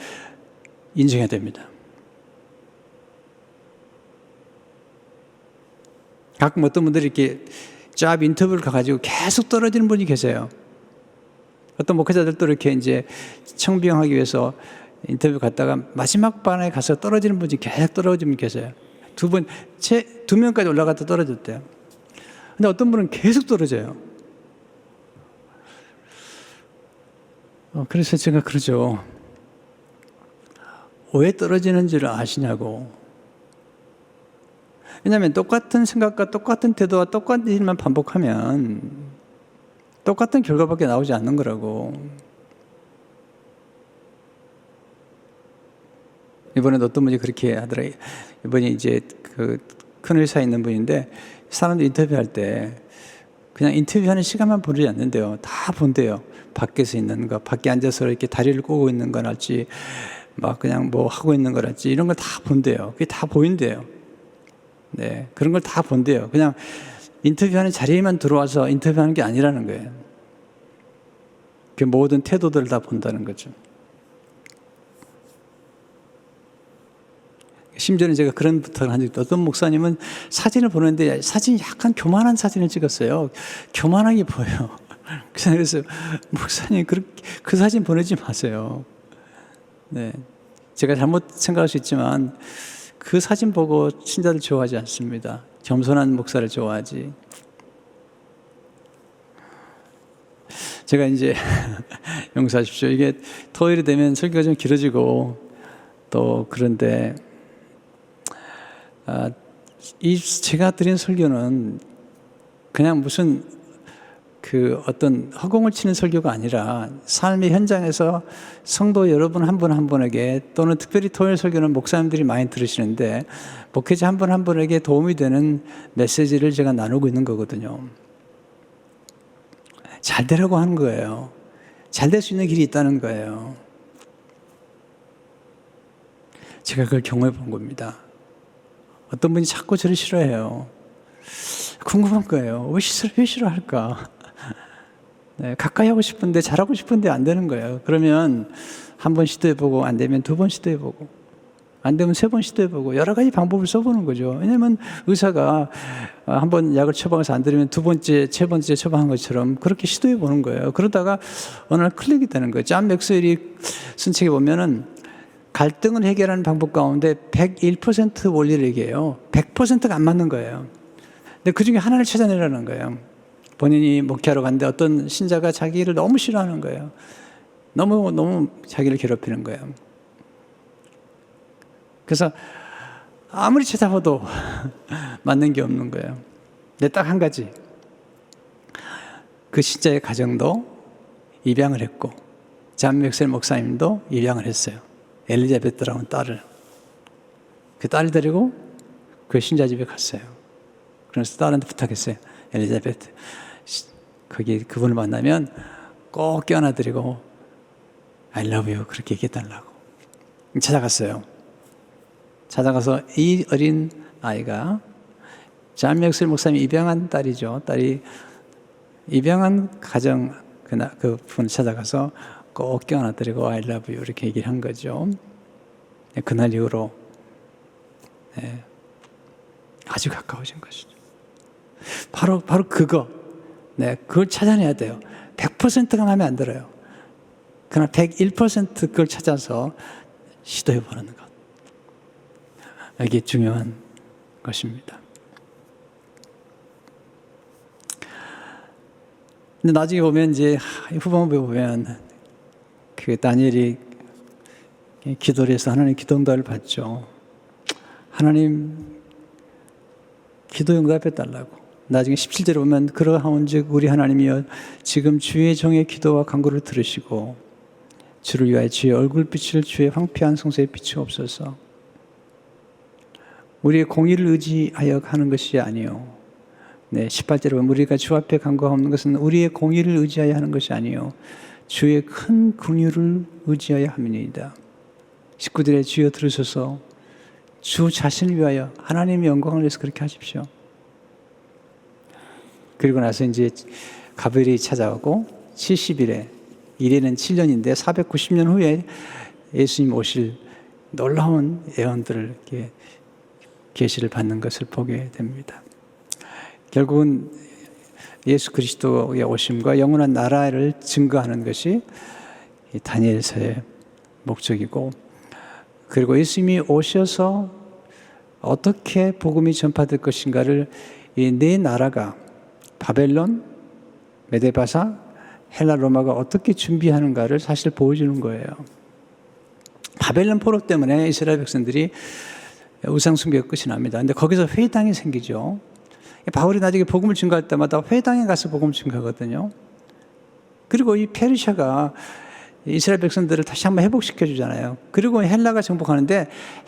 인정해야 됩니다. 가끔 어떤 분들이 이렇게 잡 인터뷰를 가가지고 계속 떨어지는 분이 계세요. 어떤 목회자들도 이렇게 이제 청빙하기 위해서 인터뷰 갔다가 마지막 반에 가서 떨어지는 분이 계속 떨어지는 분이 계세요. 두 명까지 올라갔다 떨어졌대요. 근데 어떤 분은 계속 떨어져요. 그래서 제가 그러죠. 왜 떨어지는지를 아시냐고. 왜냐하면 똑같은 생각과 똑같은 태도와 똑같은 일만 반복하면 똑같은 결과밖에 나오지 않는 거라고. 이번에 어떤 분이 그렇게 하더라고요. 이번에 이제 큰 회사에 있는 분인데 사람들 인터뷰할 때 그냥 인터뷰하는 시간만 보지 않는데요. 다 본대요. 밖에서 있는 거, 밖에 앉아서 이렇게 다리를 꼬고 있는 거랄지, 막 그냥 뭐 하고 있는 거랄지 이런 걸 다 본대요. 그게 다 보인대요. 네, 그런 걸 다 본대요. 그냥 인터뷰하는 자리에만 들어와서 인터뷰하는 게 아니라는 거예요. 그 모든 태도들을 다 본다는 거죠. 심지어는 제가 그런 부탁을 한 적이 있어요. 어떤 목사님은 사진을 보는데 사진이 약간 교만한 사진을 찍었어요. 교만하게 보여요. 그래서 목사님 그 사진 보내지 마세요. 네, 제가 잘못 생각할 수 있지만 그 사진 보고 신자들 좋아하지 않습니다. 겸손한 목사를 좋아하지. 제가 이제 용서하십시오. 이게 토요일이 되면 설교가 좀 길어지고 또 그런데 제가 드린 설교는 그냥 무슨 어떤 허공을 치는 설교가 아니라 삶의 현장에서 성도 여러분 한 분 한 분에게 또는 특별히 토요일 설교는 목사님들이 많이 들으시는데 목회자 한 분 한 분에게 도움이 되는 메시지를 제가 나누고 있는 거거든요. 잘 되라고 하는 거예요. 잘 될 수 있는 길이 있다는 거예요. 제가 그걸 경험해 본 겁니다. 어떤 분이 자꾸 저를 싫어해요. 궁금한 거예요. 왜 싫어할까? 네, 가까이 하고 싶은데 잘하고 싶은데 안 되는 거예요. 그러면 한 번 시도해보고 안 되면 두 번 시도해보고 안 되면 세 번 시도해보고 여러 가지 방법을 써보는 거죠. 왜냐하면 의사가 한 번 약을 처방해서 안 들으면 두 번째, 세 번째 처방한 것처럼 그렇게 시도해보는 거예요. 그러다가 어느 날 클릭이 되는 거예요. 존 맥스웰이 쓴 책에 보면은 갈등을 해결하는 방법 가운데 101% 원리를 얘기해요. 100%가 안 맞는 거예요. 근데 그 중에 하나를 찾아내라는 거예요. 본인이 목회하러 갔는데 어떤 신자가 자기를 너무 싫어하는 거예요. 너무 자기를 괴롭히는 거예요. 그래서 아무리 찾아봐도 맞는 게 없는 거예요. 근데 딱 한 가지. 그 신자의 가정도 입양을 했고 존 맥스웰 목사님도 입양을 했어요. 엘리자베트라는 딸을. 그 딸을 데리고 그 신자 집에 갔어요. 그래서 딸한테 부탁했어요. 엘리자베트, 거기 그분을 만나면 꼭 껴안아드리고 I love you 그렇게 얘기해달라고. 찾아갔어요. 찾아가서 이 어린 아이가 존 맥스웰 목사님이 입양한 딸이죠. 딸이 입양한 가정 그분을 찾아가서 꼭 껴안아드리고 I love you 이렇게 얘기를 한 거죠. 그날 이후로 아주 가까워진 것이죠. 바로 그거. 그걸 찾아내야 돼요. 100%가 마음에 안 들어요. 그러나 101% 그걸 찾아서 시도해보는 것. 이게 중요한 것입니다. 근데 나중에 보면 이제 후반부에 보면 그 다니엘이 기도를 해서 하나님 기도 응답을 받죠. 하나님 기도 응답해 달라고. 나중에 17절에 보면 그러하온즉 우리 하나님이여 지금 주의 종의 기도와 간구를 들으시고 주를 위하여 주의 얼굴빛을 주의 황폐한 성소에 비추옵소서. 우리의 공의를 의지하여 하는 것이 아니요. 18절에 보면 우리가 주 앞에 간구하는 것은 우리의 공의를 의지하여 하는 것이 아니요. 주의 큰 긍휼을 의지하여 함이니이다. 19절에 주여 들으소서. 주 자신을 위하여 하나님의 영광을 위해서 그렇게 하십시오. 그리고 나서 이제 가브리엘이 찾아오고 70일에 이래는 7년인데 490년 후에 예수님 오실 놀라운 예언들을 이렇게 계시를 받는 것을 보게 됩니다. 결국은 예수 그리스도의 오심과 영원한 나라를 증거하는 것이 이 다니엘서의 목적이고, 그리고 예수님이 오셔서 어떻게 복음이 전파될 것인가를 이 네 나라가 바벨론, 메데바사, 헬라, 로마가 어떻게 준비하는가를 사실 보여주는 거예요. 바벨론 포로 때문에 이스라엘 백성들이 우상 숭배가 끝이 납니다. 근데 거기서 회당이 생기죠. 바울이 나중에 복음을 증거할 때마다 회당에 가서 복음을 증거하거든요. 그리고 이 페르시아가 이스라엘 백성들을 다시 한번 회복시켜 주잖아요. 그리고 헬라가 정복하는데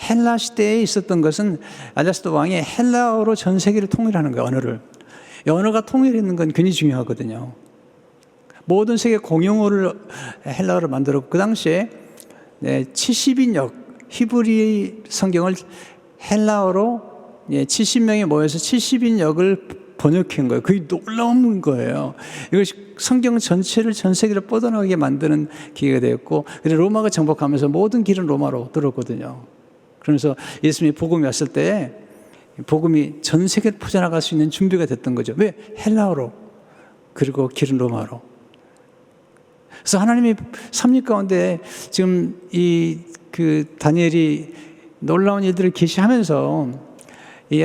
헬라 시대에 있었던 것은 알렉산더 왕이 헬라어로 전 세계를 통일하는 거예요. 언어를. 언어가 통일했는 건 굉장히 중요하거든요. 모든 세계 공용어를 헬라어로 만들었고, 그 당시에 70인역 히브리 성경을 헬라어로 70명이 모여서 70인역을 번역한 거예요. 그게 놀라운 거예요. 이것이 성경 전체를 전 세계로 뻗어나가게 만드는 기회가 되었고, 그래서 로마가 정복하면서 모든 길은 로마로 들었거든요. 그래서 예수님이 복음이 왔을 때 복음이 전 세계로 퍼져나갈 수 있는 준비가 됐던 거죠. 왜? 헬라어로, 그리고 길은 로마로. 그래서 하나님이 섭리 가운데 지금 다니엘이 놀라운 일들을 계시하면서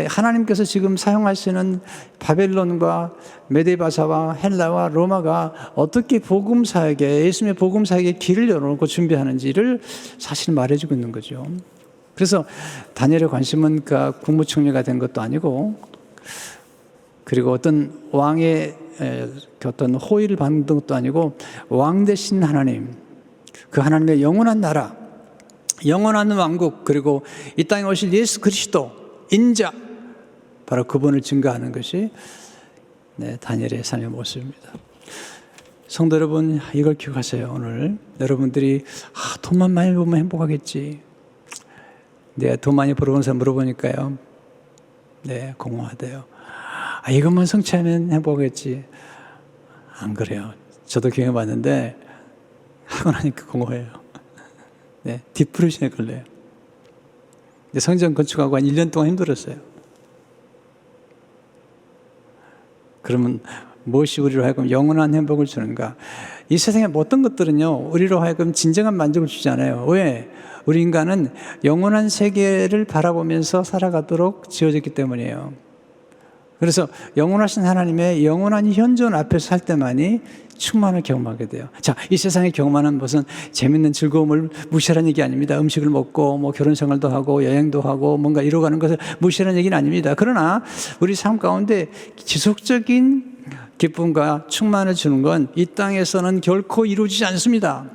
하나님께서 지금 사용하시는 바벨론과 메데바사와 헬라와 로마가 어떻게 복음사에게, 예수님의 복음사에게 길을 열어놓고 준비하는지를 사실 말해주고 있는 거죠. 그래서 다니엘의 관심은 국무총리가 된 것도 아니고, 그리고 어떤 왕의 어떤 호의를 받는 것도 아니고, 왕 대신 하나님, 그 하나님의 영원한 나라, 영원한 왕국, 그리고 이 땅에 오실 예수 그리스도 인자, 바로 그분을 증거하는 것이 다니엘의 삶의 모습입니다. 성도 여러분, 이걸 기억하세요. 오늘 여러분들이 돈만 많이 벌면 행복하겠지. 내가 돈 많이 벌어본 사람 물어보니까요, 공허하대요. 이것만 성취하면 행복하겠지. 안 그래요. 저도 경험해봤는데 하고 나니까 공허해요. 디프레션에 걸려요. 성전 건축하고 한 1년 동안 힘들었어요. 그러면 무엇이 우리로 하여금 영원한 행복을 주는가? 이 세상의 어떤 것들은요, 우리로 하여금 진정한 만족을 주잖아요. 왜? 우리 인간은 영원한 세계를 바라보면서 살아가도록 지어졌기 때문이에요. 그래서 영원하신 하나님의 영원한 현존 앞에서 살 때만이 충만을 경험하게 돼요. 자, 이 세상에 경험하는 무슨 재밌는 즐거움을 무시하는 얘기 아닙니다. 음식을 먹고 결혼 생활도 하고 여행도 하고 뭔가 이뤄가는 것을 무시하는 얘기는 아닙니다. 그러나 우리 삶 가운데 지속적인 기쁨과 충만을 주는 건 이 땅에서는 결코 이루어지지 않습니다.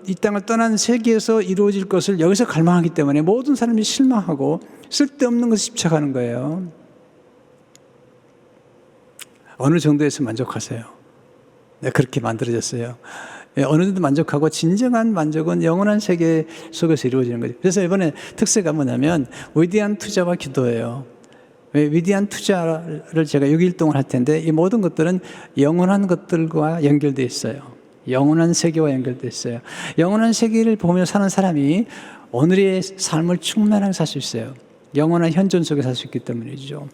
이 땅을 떠난 세계에서 이루어질 것을 여기서 갈망하기 때문에 모든 사람이 실망하고 쓸데없는 것에 집착하는 거예요. 어느 정도에서 만족하세요? 그렇게 만들어졌어요. 어느 정도 만족하고, 진정한 만족은 영원한 세계 속에서 이루어지는 거죠. 그래서 이번에 특세가 뭐냐면 위대한 투자와 기도예요. 위대한 투자를 제가 6일 동안 할 텐데 이 모든 것들은 영원한 것들과 연결되어 있어요. 영원한 세계와 연결되어 있어요. 영원한 세계를 보며 사는 사람이 오늘의 삶을 충만하게 살 수 있어요. 영원한 현존 속에 살 수 있기 때문이죠.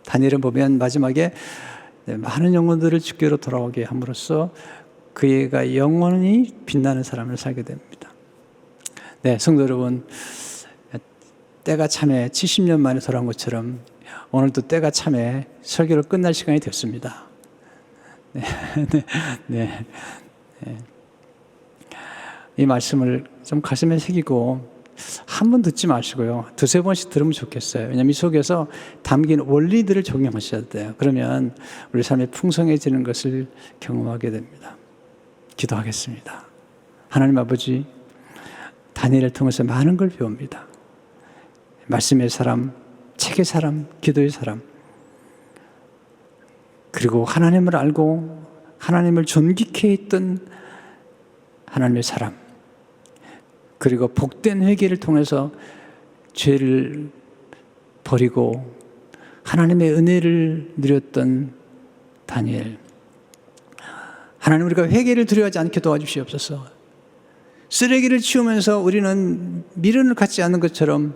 다니엘은 보면 마지막에 많은 영혼들을 주께로 돌아오게 함으로써 그가 영원히 빛나는 사람을 살게 됩니다. 네, 성도 여러분, 때가 참에 70년 만에 돌아온 것처럼 오늘도 때가 참에 설교를 끝날 시간이 됐습니다. 네, 네, 네. 이 말씀을 좀 가슴에 새기고 한 번 듣지 마시고요. 두세 번씩 들으면 좋겠어요. 왜냐하면 이 속에서 담긴 원리들을 적용하셔야 돼요. 그러면 우리 삶이 풍성해지는 것을 경험하게 됩니다. 기도하겠습니다. 하나님 아버지, 다니엘을 통해서 많은 걸 배웁니다. 말씀의 사람, 책의 사람, 기도의 사람, 그리고 하나님을 알고 하나님을 존귀케 했던 하나님의 사람, 그리고 복된 회개를 통해서 죄를 버리고 하나님의 은혜를 누렸던 다니엘. 하나님, 우리가 회개를 두려워하지 않게 도와주시옵소서. 쓰레기를 치우면서 우리는 미련을 갖지 않는 것처럼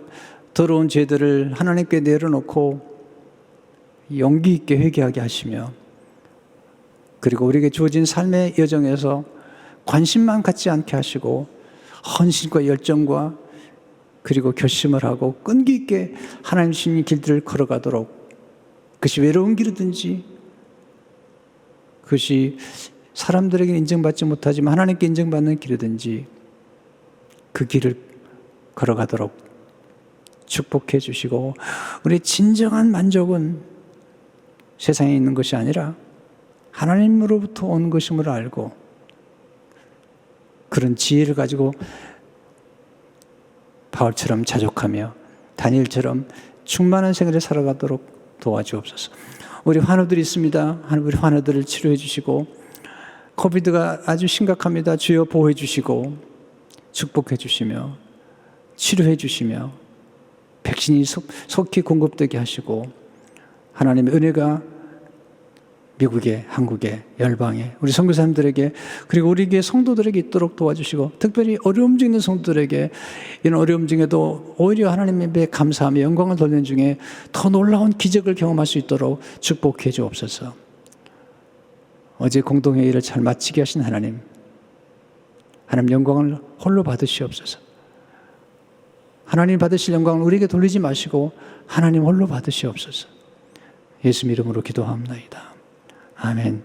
더러운 죄들을 하나님께 내려놓고 용기 있게 회개하게 하시며, 그리고 우리에게 주어진 삶의 여정에서 관심만 갖지 않게 하시고 헌신과 열정과 그리고 결심을 하고 끈기 있게 하나님 주신 길들을 걸어가도록, 그것이 외로운 길이든지 그것이 사람들에게 인정받지 못하지만 하나님께 인정받는 길이든지 그 길을 걸어가도록 축복해 주시고, 우리의 진정한 만족은 세상에 있는 것이 아니라 하나님으로부터 온 것임을 알고 그런 지혜를 가지고 바울처럼 자족하며 다니엘처럼 충만한 생활을 살아가도록 도와주옵소서. 우리 환우들이 있습니다. 우리 환우들을 치료해 주시고, 코비드가 아주 심각합니다. 주여 보호해 주시고 축복해 주시며 치료해 주시며 백신이 속히 공급되게 하시고, 하나님의 은혜가 미국에, 한국에, 열방에, 우리 선교사님들에게, 그리고 우리 교회 성도들에게 있도록 도와주시고, 특별히 어려움 중에 있는 성도들에게 이런 어려움 중에도 오히려 하나님께 감사하며 영광을 돌리는 중에 더 놀라운 기적을 경험할 수 있도록 축복해 주옵소서. 어제 공동회의를 잘 마치게 하신 하나님 영광을 홀로 받으시옵소서. 하나님 받으실 영광을 우리에게 돌리지 마시고 하나님 홀로 받으시옵소서. 예수 이름으로 기도합니다. 아멘.